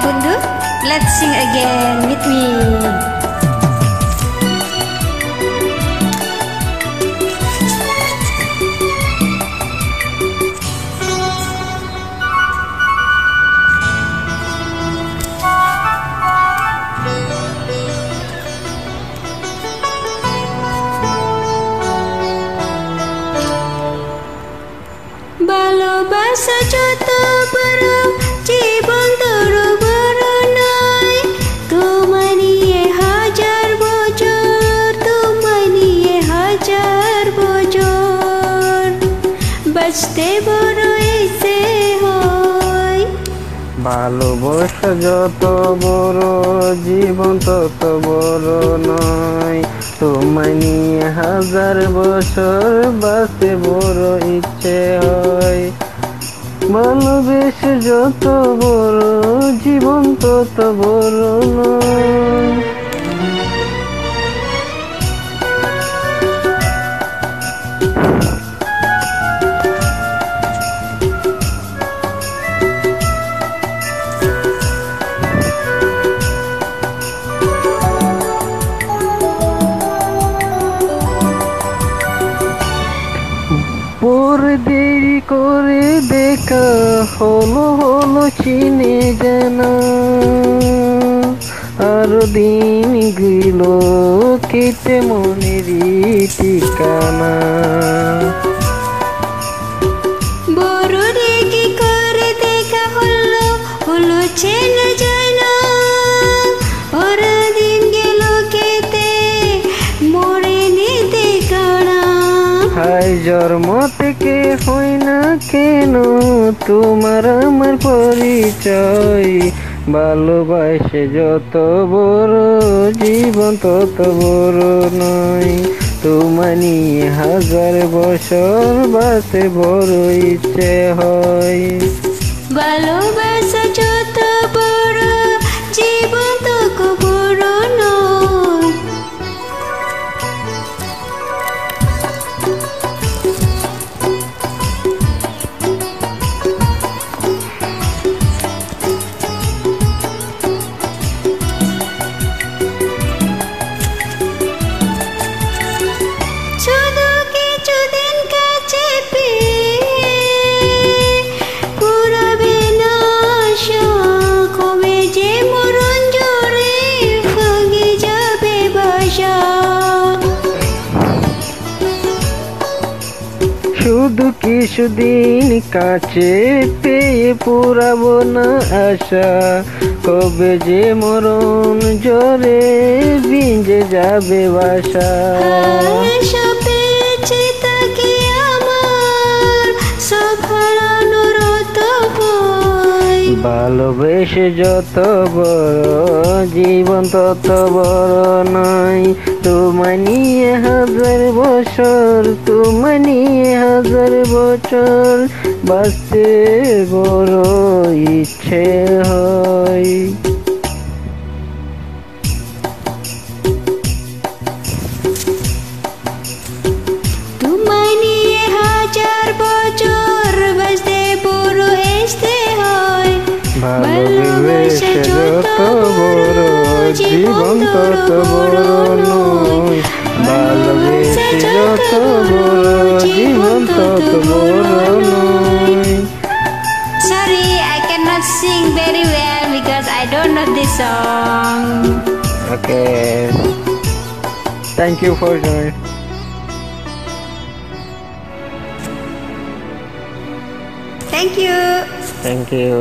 Bundu, let's sing again with me. ভালোবাসা যত বড় জীবন তোর বড় নয়, তোমায় নিয়ে হাজার বছর, তোমায় নিয়ে হাজার বছর, বাঁচতে বড় এসে হয়। ভালোবাসা যত বড় জীবন তত বড় নয়, তোমায় নিয়ে হাজার বছর, বাঁচতে বড় ইচ্ছে হয়। ভালোবেসে যত বড় জীবন তত বড় নয়। পরে দেরি করে দেখা হলো হলো চিনে জানা, আরো দিন গেল কেটে মনেরই ঠিকানা। বড় রেগে করে দেখা হলো হলো চেনা জানা, ওরা দিন গেল কেটে মরেনি ঠিকানা। হাই জন্ম থেকে হয় না কেন তোমার আমার পরিচয়, ভালোবাসে যত বড় জীবন তত বড় নয়, তোমায় নিয়ে হাজার বছর, বাঁচতে বড় ইচ্ছে হয়। ভালোবাসা যত বড় জীবন তত বড় নয়। শুধু কিছুদিন কাছে পেয়ে পুরাবে না আশা, কবে যে মরণ জোরে ভাঙে যাবে বাসা। শুধু কিছুদিন কাছে পেয়ে পুরাবো না আশা, কবে যে মরণ জোরে ভিজে যাবে বাসা। আশা পেয়েছে তাকে আমার, সব হারানোর তো ভয়। ভালোবেসে যত বড় জীবন তত বড় নয়, তোমায় নিয়ে হাজার বছর, তোমায় নিয়ে হাজার বছর, বাঁচতে বড় ইচ্ছে হয়। তোমায় নিয়ে হাজার বছর, বাঁচতে বড় আসতে হয়। ভালোবেসে যত বড় জীবন তত বড় নয়, ভালোবেসে যত বড় জীবন তত বড় নয়। Sorry, I cannot sing very well because I don't know this song. Okay, thank you for joining. Thank you. Thank you.